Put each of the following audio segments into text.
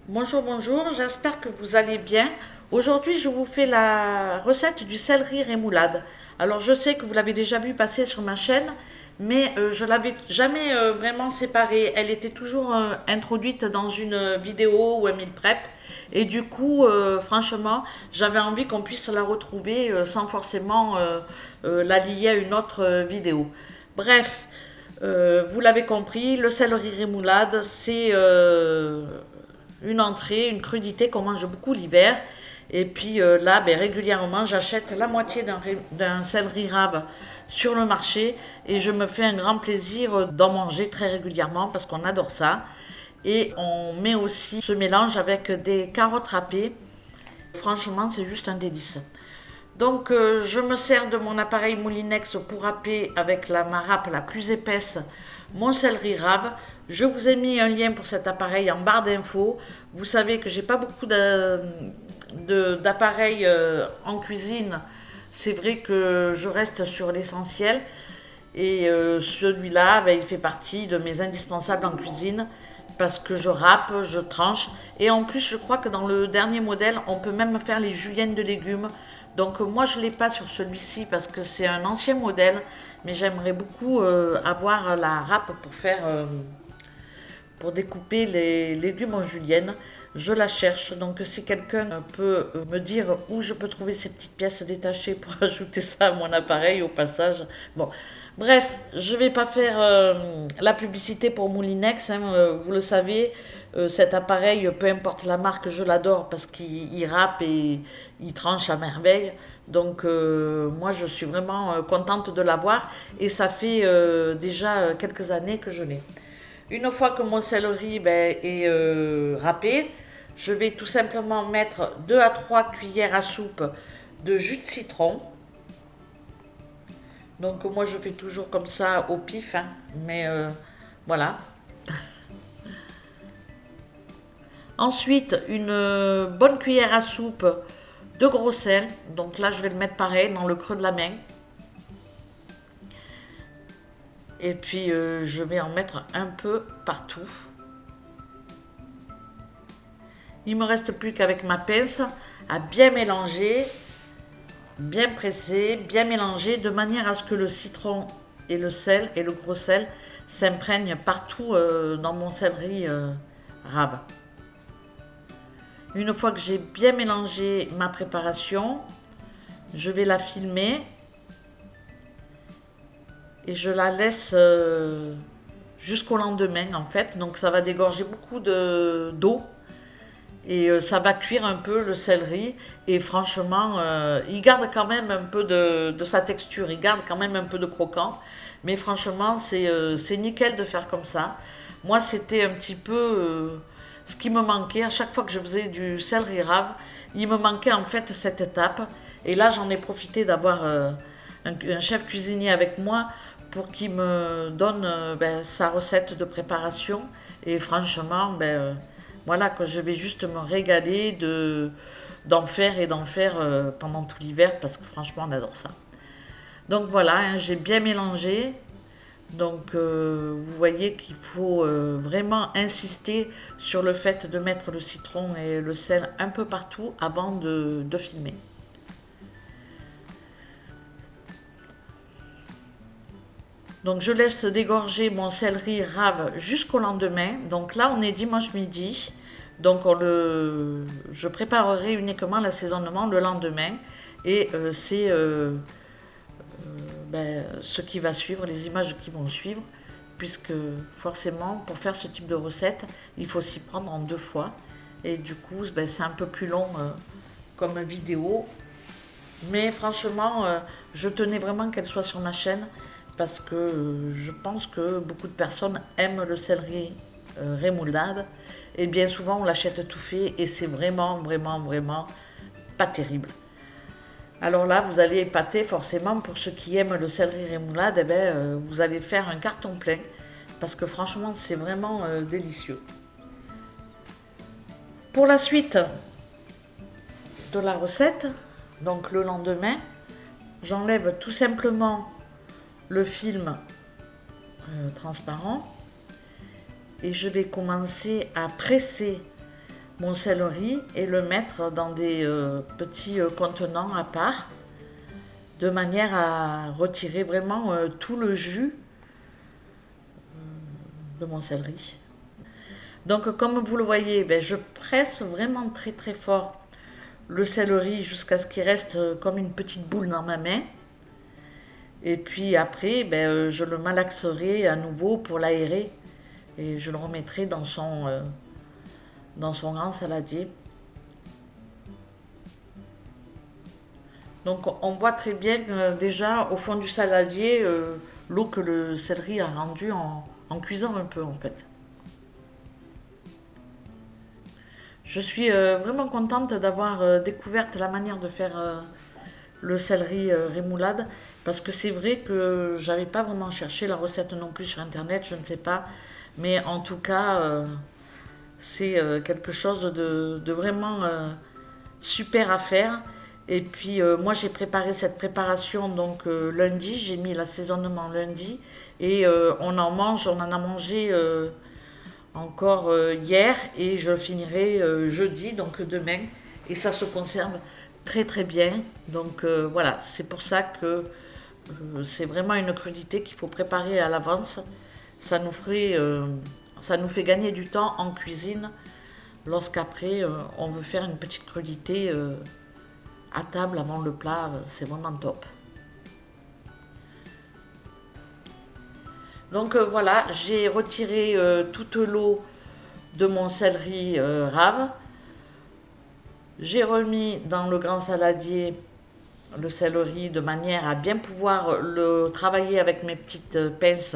Bonjour, bonjour, j'espère que vous allez bien. Aujourd'hui, je vous fais la recette du céleri rémoulade. Alors, je sais que vous l'avez déjà vu passer sur ma chaîne, mais je l'avais jamais vraiment séparée. Elle était toujours introduite dans une vidéo ou un meal prep. Et du coup, franchement, j'avais envie qu'on puisse la retrouver sans forcément la lier à une autre vidéo. Bref, vous l'avez compris, le céleri rémoulade, c'est une entrée, une crudité qu'on mange beaucoup l'hiver. Et puis là, ben, régulièrement, j'achète la moitié d'un céleri rave sur le marché et je me fais un grand plaisir d'en manger très régulièrement parce qu'on adore ça. Et on met aussi ce mélange avec des carottes râpées. Franchement, c'est juste un délice. Donc, je me sers de mon appareil Moulinex pour râper avec ma râpe la plus épaisse mon céleri rave. Je vous ai mis un lien pour cet appareil en barre d'infos. Vous savez que j'ai pas beaucoup d'appareils en cuisine. C'est vrai que je reste sur l'essentiel. Et celui-là, ben, il fait partie de mes indispensables en cuisine parce que je râpe, je tranche. Et en plus, je crois que dans le dernier modèle, on peut même faire les juliennes de légumes. Donc moi, je ne l'ai pas sur celui-ci parce que c'est un ancien modèle, mais j'aimerais beaucoup avoir la râpe pour découper les légumes en julienne. Je la cherche, donc si quelqu'un peut me dire où je peux trouver ces petites pièces détachées pour ajouter ça à mon appareil au passage. Bon, bref, je ne vais pas faire la publicité pour Moulinex, hein, vous le savez. Cet appareil, peu importe la marque, je l'adore parce qu'il râpe et il tranche à merveille. Donc moi, je suis vraiment contente de l'avoir et ça fait déjà quelques années que je l'ai. Une fois que mon céleri ben, est râpé, je vais tout simplement mettre 2 à 3 cuillères à soupe de jus de citron. Donc moi je fais toujours comme ça au pif, hein, mais voilà. Ensuite, une bonne cuillère à soupe de gros sel. Donc là je vais le mettre pareil dans le creux de la main. Et puis je vais en mettre un peu partout. Il me reste plus qu'avec ma pince à bien mélanger, bien presser, bien mélanger de manière à ce que le citron et le sel et le gros sel s'imprègnent partout dans mon céleri rave. Une fois que j'ai bien mélangé ma préparation, je vais la filmer et je la laisse jusqu'au lendemain en fait. Donc ça va dégorger beaucoup d'eau et ça va cuire un peu le céleri et franchement il garde quand même un peu de sa texture, il garde quand même un peu de croquant, mais franchement c'est nickel de faire comme ça. Moi c'était un petit peu ce qui me manquait à chaque fois que je faisais du céleri rave, il me manquait en fait cette étape et là j'en ai profité d'avoir un chef cuisinier avec moi pour qu'il me donne ben, sa recette de préparation et franchement ben, voilà, que je vais juste me régaler d'en faire et d'en faire pendant tout l'hiver parce que franchement on adore ça. Donc voilà, hein, j'ai bien mélangé. Donc vous voyez qu'il faut vraiment insister sur le fait de mettre le citron et le sel un peu partout avant de filmer. Donc je laisse dégorger mon céleri rave jusqu'au lendemain. Donc là on est dimanche midi. Donc je préparerai uniquement l'assaisonnement le lendemain. Et c'est ben, ce qui va suivre, les images qui vont suivre. Puisque forcément pour faire ce type de recette, il faut s'y prendre en deux fois. Et du coup ben, c'est un peu plus long comme vidéo. Mais franchement, je tenais vraiment qu'elle soit sur ma chaîne parce que je pense que beaucoup de personnes aiment le céleri rémoulade et bien souvent on l'achète tout fait et c'est vraiment, vraiment, vraiment pas terrible. Alors là, vous allez épater forcément pour ceux qui aiment le céleri rémoulade, eh ben, vous allez faire un carton plein parce que franchement c'est vraiment délicieux. Pour la suite de la recette, donc le lendemain, j'enlève tout simplement le film transparent et je vais commencer à presser mon céleri et le mettre dans des petits contenants à part, de manière à retirer vraiment tout le jus de mon céleri. Donc comme vous le voyez, ben, je presse vraiment très très fort le céleri jusqu'à ce qu'il reste comme une petite boule dans ma main. Et puis après, ben, je le malaxerai à nouveau pour l'aérer et je le remettrai dans son grand saladier. Donc on voit très bien déjà au fond du saladier l'eau que le céleri a rendue en cuisant un peu en fait. Je suis vraiment contente d'avoir découvert la manière de faire le céleri rémoulade parce que c'est vrai que j'avais pas vraiment cherché la recette non plus sur internet, je ne sais pas, mais en tout cas c'est quelque chose de vraiment super à faire. Et puis moi j'ai préparé cette préparation donc lundi, j'ai mis l'assaisonnement lundi et on en a mangé encore hier et je finirai jeudi, donc demain, et ça se conserve très très bien. Donc voilà, c'est pour ça que c'est vraiment une crudité qu'il faut préparer à l'avance. Ça nous fait gagner du temps en cuisine lorsqu'après on veut faire une petite crudité à table avant le plat, c'est vraiment top. Donc voilà, j'ai retiré toute l'eau de mon céleri rave. J'ai remis dans le grand saladier le céleri de manière à bien pouvoir le travailler avec mes petites pinces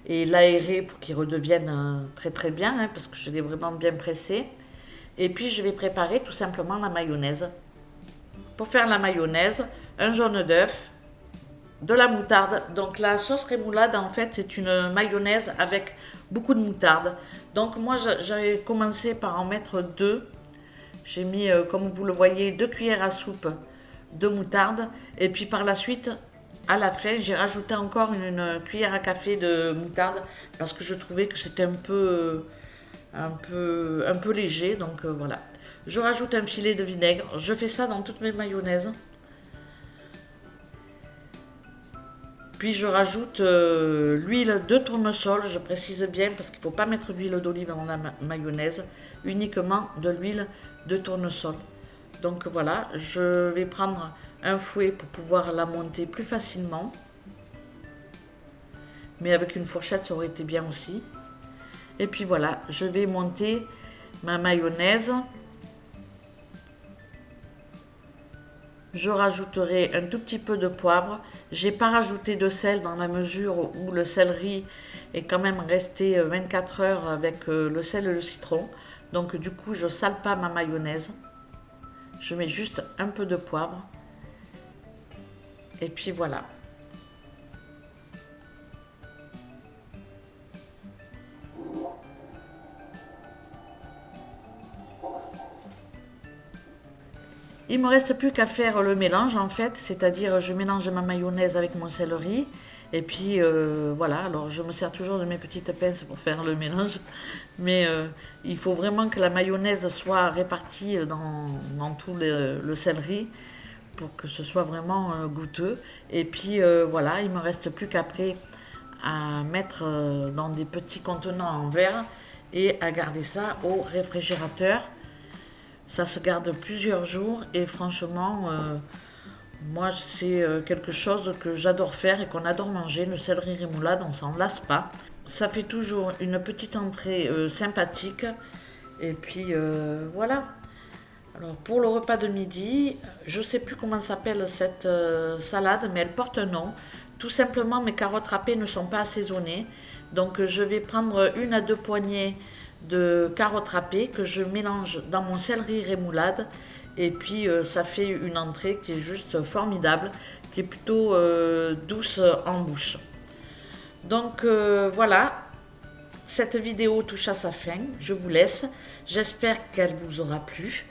et l'aérer pour qu'il redevienne très très bien, hein, parce que je l'ai vraiment bien pressé. Et puis je vais préparer tout simplement la mayonnaise. Pour faire la mayonnaise, un jaune d'œuf, de la moutarde. Donc la sauce rémoulade en fait c'est une mayonnaise avec beaucoup de moutarde. Donc moi j'avais commencé par en mettre deux. J'ai mis comme vous le voyez 2 cuillères à soupe de moutarde et puis par la suite à la fin j'ai rajouté encore une cuillère à café de moutarde parce que je trouvais que c'était un peu léger. Donc voilà. Je rajoute un filet de vinaigre. Je fais ça dans toutes mes mayonnaises. Puis je rajoute l'huile de tournesol, je précise bien parce qu'il ne faut pas mettre d'huile d'olive dans la mayonnaise, uniquement de l'huile de tournesol. Donc voilà, je vais prendre un fouet pour pouvoir la monter plus facilement. Mais avec une fourchette ça aurait été bien aussi. Et puis voilà, je vais monter ma mayonnaise. Je rajouterai un tout petit peu de poivre. J'ai pas rajouté de sel dans la mesure où le céleri est quand même resté 24 heures avec le sel et le citron. Donc du coup, je sale pas ma mayonnaise. Je mets juste un peu de poivre. Et puis voilà. Il me reste plus qu'à faire le mélange en fait, c'est-à-dire je mélange ma mayonnaise avec mon céleri et puis voilà, alors je me sers toujours de mes petites pinces pour faire le mélange, mais il faut vraiment que la mayonnaise soit répartie dans tout le céleri pour que ce soit vraiment goûteux. Et puis voilà, il me reste plus qu'après à mettre dans des petits contenants en verre et à garder ça au réfrigérateur. Ça se garde plusieurs jours et franchement, moi c'est quelque chose que j'adore faire et qu'on adore manger, le céleri rémoulade, on s'en lasse pas. Ça fait toujours une petite entrée sympathique et puis voilà. Alors pour le repas de midi, je ne sais plus comment s'appelle cette salade, mais elle porte un nom. Tout simplement mes carottes râpées ne sont pas assaisonnées, donc je vais prendre 1 à 2 poignées de carottes râpées que je mélange dans mon céleri rémoulade et puis ça fait une entrée qui est juste formidable, qui est plutôt douce en bouche. Donc voilà, cette vidéo touche à sa fin, je vous laisse, j'espère qu'elle vous aura plu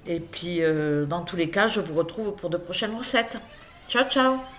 et puis dans tous les cas je vous retrouve pour de prochaines recettes. Ciao ciao.